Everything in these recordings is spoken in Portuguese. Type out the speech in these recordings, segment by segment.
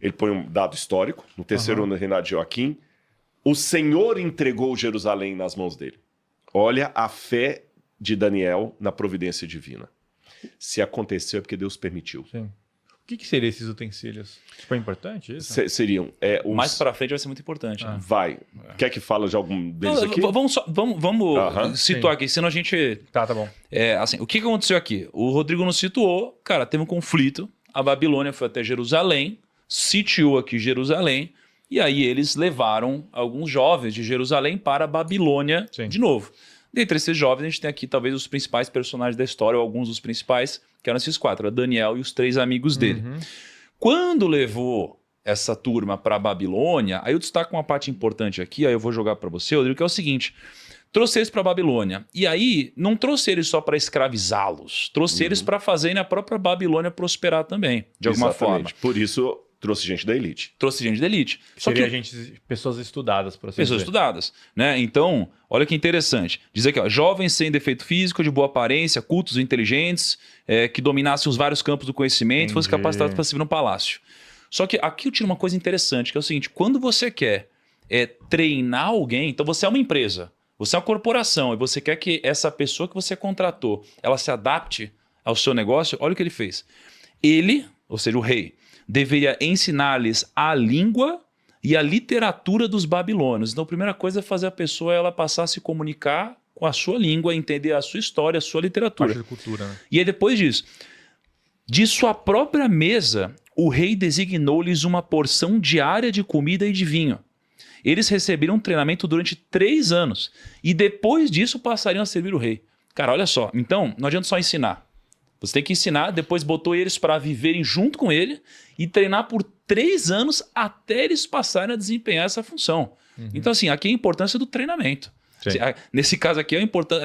ele põe um dado histórico, no terceiro ano do reinado de Joaquim, o Senhor entregou Jerusalém nas mãos dele. Olha a fé de Daniel na providência divina. Se aconteceu é porque Deus permitiu. Sim. O que seriam esses utensílios? Tipo, é importante isso? Seriam... Mais pra frente vai ser muito importante. Né? Vai. Quer que fale de algum deles aqui? Vamos situar aqui, senão a gente... Tá bom. Assim, o que aconteceu aqui? O Rodrigo nos situou, cara, teve um conflito, a Babilônia foi até Jerusalém, sitiou aqui Jerusalém, e aí eles levaram alguns jovens de Jerusalém para a Babilônia de novo. Dentre esses jovens, a gente tem aqui talvez os principais personagens da história, ou alguns dos principais, que eram esses 4, Daniel e os 3 amigos dele. Quando levou essa turma para a Babilônia, aí eu destaco uma parte importante aqui, aí eu vou jogar para você, Rodrigo, que é o seguinte: trouxe eles para a Babilônia, e aí não trouxe eles só para escravizá-los, trouxe eles para fazerem a própria Babilônia prosperar também, de alguma forma. Por isso... trouxe gente da elite. Trouxe gente da elite. Seria pessoas estudadas, por assim pessoas dizer. estudadas, né? Então, olha que interessante. Diz aqui, ó, jovens sem defeito físico, de boa aparência, cultos, inteligentes, que dominassem os vários campos do conhecimento, fossem capacitados para servir no palácio. Só que aqui eu tiro uma coisa interessante, que é o seguinte: quando você quer treinar alguém, então você é uma empresa, você é uma corporação, e você quer que essa pessoa que você contratou, ela se adapte ao seu negócio, olha o que ele fez. Ele, ou seja, o rei, deveria ensinar-lhes a língua e a literatura dos babilônios. Então, a primeira coisa é fazer a pessoa ela passar a se comunicar com a sua língua, entender a sua história, a sua literatura. Parte da cultura, né? E aí, depois disso, de sua própria mesa, o rei designou-lhes uma porção diária de comida e de vinho. Eles receberam um treinamento durante 3 anos e depois disso passariam a servir o rei. Cara, olha só. Então, não adianta só ensinar. Você tem que ensinar, depois botou eles para viverem junto com ele e treinar por 3 anos até eles passarem a desempenhar essa função. Então, assim, aqui é a importância do treinamento. Nesse caso aqui,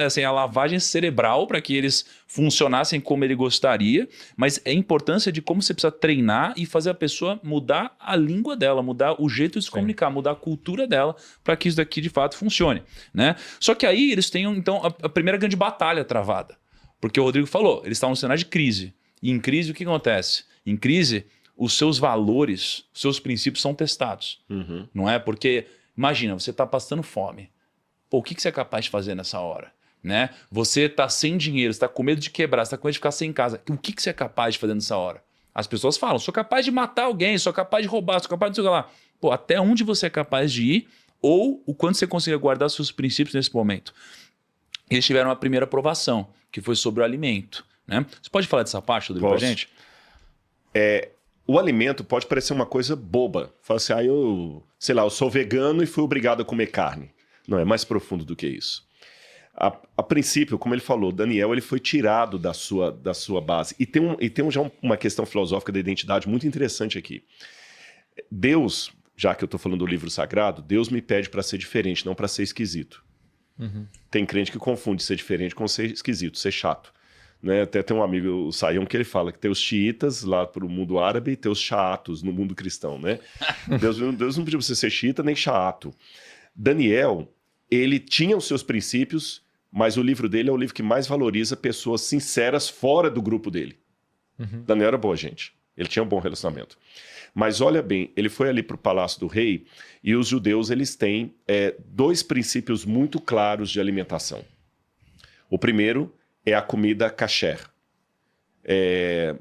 assim, a lavagem cerebral para que eles funcionassem como ele gostaria, mas é a importância de como você precisa treinar e fazer a pessoa mudar a língua dela, mudar o jeito de se comunicar, mudar a cultura dela para que isso daqui de fato funcione, né? Só que aí eles têm, então, a primeira grande batalha travada. Porque o Rodrigo falou, eles estavam no cenário de crise. E em crise, o que acontece? Em crise, os seus valores, os seus princípios são testados. Não é? Porque, imagina, você está passando fome. Pô, o que você é capaz de fazer nessa hora? Né? Você está sem dinheiro, você está com medo de quebrar, você está com medo de ficar sem casa. O que você é capaz de fazer nessa hora? As pessoas falam, sou capaz de matar alguém, sou capaz de roubar, sou capaz de não sei o que lá. Pô, até onde você é capaz de ir ou o quanto você consegue guardar seus princípios nesse momento? Eles tiveram a primeira aprovação, que foi sobre o alimento. Né? Você pode falar dessa parte, Rodrigo, pra gente? O alimento pode parecer uma coisa boba. Fala assim, eu sou vegano e fui obrigado a comer carne. Não, é mais profundo do que isso. A princípio, como ele falou, Daniel ele foi tirado da sua base. E tem já uma questão filosófica da identidade muito interessante aqui. Deus, já que eu estou falando do livro sagrado, Deus me pede para ser diferente, não para ser esquisito. Tem crente que confunde ser diferente com ser esquisito, ser chato. Né? Até tem um amigo, o Sayão, que ele fala que tem os xiitas lá para o mundo árabe e tem os chatos no mundo cristão. Né? Deus não pediu para você ser xiita nem chato. Daniel, ele tinha os seus princípios, mas o livro dele é o livro que mais valoriza pessoas sinceras fora do grupo dele. Daniel era boa gente, ele tinha um bom relacionamento. Mas olha bem, ele foi ali para o palácio do rei e os judeus eles têm 2 princípios muito claros de alimentação. O primeiro é a comida kasher.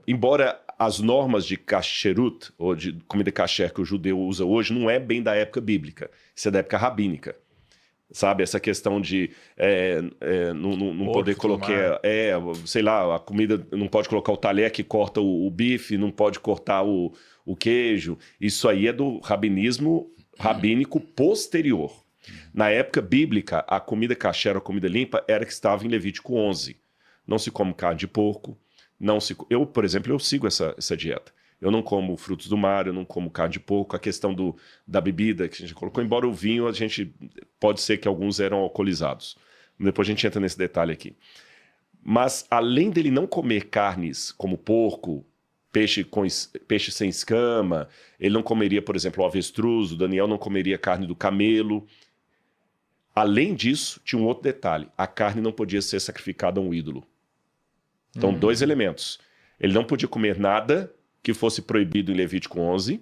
Embora as normas de kasherut, ou de comida kasher que o judeu usa hoje, não é bem da época bíblica, isso é da época rabínica. Sabe, essa questão de não poder colocar, sei lá, a comida, não pode colocar o talher que corta o bife, não pode cortar o queijo. Isso aí é do rabinismo rabínico posterior. Na época bíblica, a comida kasher, a comida limpa, era que estava em Levítico 11. Não se come carne de porco. Eu, por exemplo, eu sigo essa dieta. Eu não como frutos do mar, eu não como carne de porco. A questão da bebida que a gente colocou, embora o vinho, pode ser que alguns eram alcoolizados. Depois a gente entra nesse detalhe aqui. Mas, além dele não comer carnes como porco, peixe sem escama, ele não comeria, por exemplo, o avestruz, o Daniel não comeria carne do camelo. Além disso, tinha um outro detalhe. A carne não podia ser sacrificada a um ídolo. Então, 2 elementos. Ele não podia comer nada que fosse proibido em Levítico 11,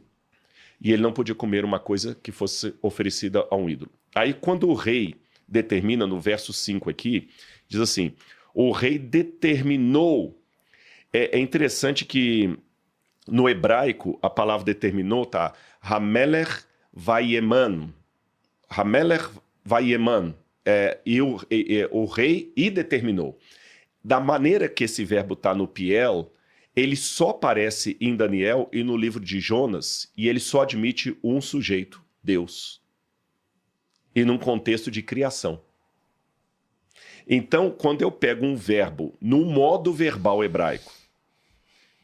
e ele não podia comer uma coisa que fosse oferecida a um ídolo. Aí quando o rei determina, no verso 5 aqui, diz assim, o rei determinou. É interessante que no hebraico a palavra determinou tá Hamelech Vayeman. Hamelech Vayeman. O rei e determinou. Da maneira que esse verbo está no Piel, ele só aparece em Daniel e no livro de Jonas, e ele só admite um sujeito, Deus. E num contexto de criação. Então, quando eu pego um verbo no modo verbal hebraico,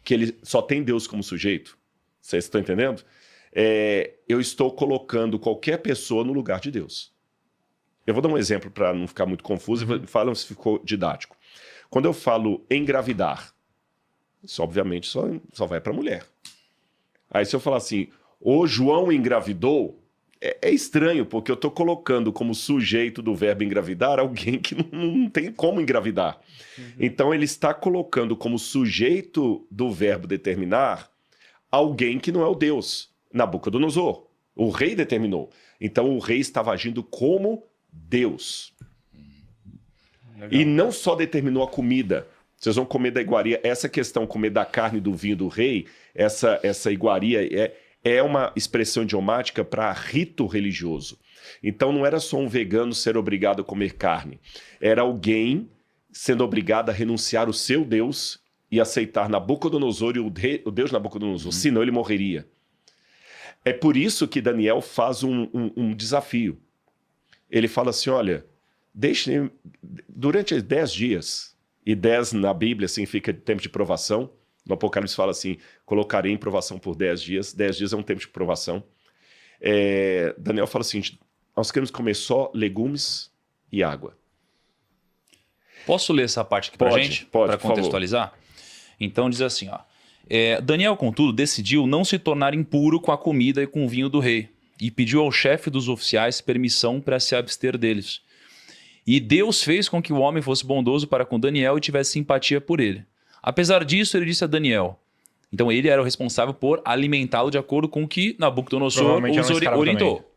que ele só tem Deus como sujeito, vocês estão entendendo? Eu estou colocando qualquer pessoa no lugar de Deus. Eu vou dar um exemplo para não ficar muito confuso, falam se ficou didático. Quando eu falo engravidar, isso obviamente só vai para mulher. Aí se eu falar assim, o João engravidou, é estranho, porque eu estou colocando como sujeito do verbo engravidar alguém que não tem como engravidar. Então ele está colocando como sujeito do verbo determinar alguém que não é o Deus. Nabucodonosor, o rei determinou. Então o rei estava agindo como Deus. Legal. E não só determinou a comida. Vocês vão comer da iguaria. Essa questão, comer da carne e do vinho do rei, essa iguaria é uma expressão idiomática para rito religioso. Então não era só um vegano ser obrigado a comer carne. Era alguém sendo obrigado a renunciar o seu Deus e aceitar Nabucodonosor e o Deus Nabucodonosor. Senão ele morreria. É por isso que Daniel faz um desafio. Ele fala assim, olha, deixe durante 10 dias, e 10 na Bíblia significa tempo de provação. No Apocalipse fala assim, colocarei em provação por 10 dias. 10 dias é um tempo de provação. Daniel fala o seguinte, nós queremos comer só legumes e água. Posso ler essa parte aqui pra gente? Pode, para contextualizar? Então diz assim, ó. Daniel, contudo, decidiu não se tornar impuro com a comida e com o vinho do rei, e pediu ao chefe dos oficiais permissão para se abster deles. E Deus fez com que o homem fosse bondoso para com Daniel e tivesse simpatia por ele. Apesar disso, ele disse a Daniel. Então ele era o responsável por alimentá-lo de acordo com o que Nabucodonosor os orientou.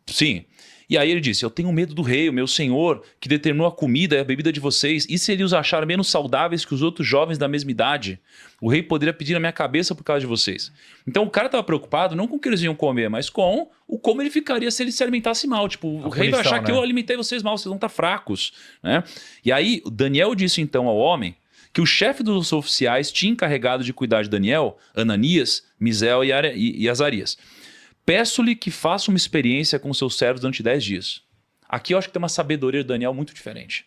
Sim. E aí ele disse, eu tenho medo do rei, o meu senhor, que determinou a comida e a bebida de vocês. E se ele os achar menos saudáveis que os outros jovens da mesma idade? O rei poderia pedir a minha cabeça por causa de vocês. Então o cara estava preocupado não com o que eles iam comer, mas com como ele ficaria se ele se alimentasse mal. Tipo, o rei vai achar que eu alimentei vocês mal, vocês vão estar fracos. Né? E aí Daniel disse então ao homem que o chefe dos oficiais tinha encarregado de cuidar de Daniel, Ananias, Misael e Azarias. Peço-lhe que faça uma experiência com seus servos durante 10 dias. Aqui eu acho que tem uma sabedoria de Daniel muito diferente.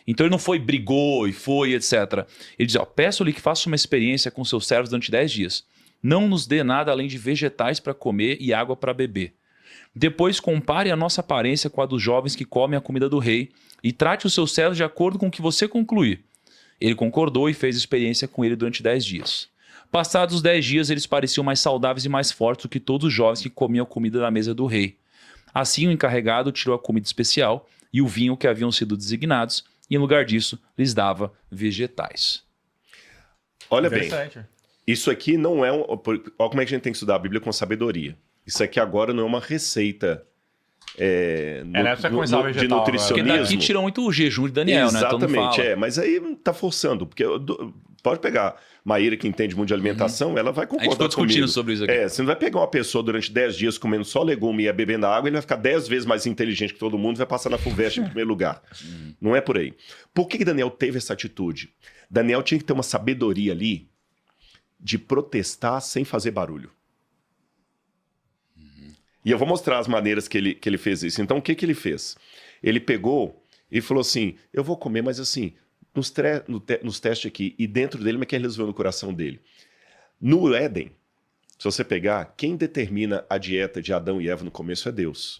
Então ele não brigou e foi, etc. Ele diz, peço-lhe que faça uma experiência com seus servos durante 10 dias. Não nos dê nada além de vegetais para comer e água para beber. Depois compare a nossa aparência com a dos jovens que comem a comida do rei e trate os seus servos de acordo com o que você concluir. Ele concordou e fez experiência com ele durante 10 dias. Passados os 10 dias, eles pareciam mais saudáveis e mais fortes do que todos os jovens que comiam comida da mesa do rei. Assim, o encarregado tirou a comida especial e o vinho que haviam sido designados, e em lugar disso, lhes dava vegetais. Olha bem, isso aqui não é olha como é que a gente tem que estudar a Bíblia com sabedoria. Isso aqui agora não é uma receita de nutricionismo. Porque daqui tira muito o jejum de Daniel, exatamente, né? Exatamente, mas aí tá forçando, porque pode pegar Maíra, que entende muito de alimentação, ela vai concordar comigo. A gente ficou discutindo sobre isso aqui. Você não vai pegar uma pessoa durante 10 dias comendo só legume e bebendo água, ele vai ficar 10 vezes mais inteligente que todo mundo e vai passar na FUVEST em primeiro lugar. Não é por aí. Por que Daniel teve essa atitude? Daniel tinha que ter uma sabedoria ali de protestar sem fazer barulho. E eu vou mostrar as maneiras que ele fez isso. Então, o que ele fez? Ele pegou e falou assim, eu vou comer, mas assim, nos testes aqui, e dentro dele, mas que ele resolveu no coração dele. No Éden, se você pegar, quem determina a dieta de Adão e Eva no começo é Deus.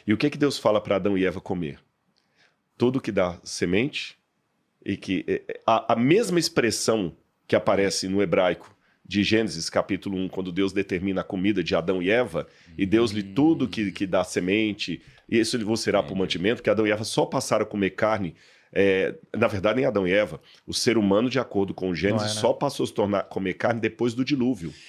E o que Deus fala para Adão e Eva comer? Tudo que dá semente, e que a mesma expressão que aparece no hebraico, de Gênesis capítulo 1, quando Deus determina a comida de Adão e Eva, e Deus lhe tudo que dá semente, e isso lhe vos será por mantimento, que Adão e Eva só passaram a comer carne, na verdade nem Adão e Eva, o ser humano, de acordo com Gênesis, só passou a comer carne depois do dilúvio.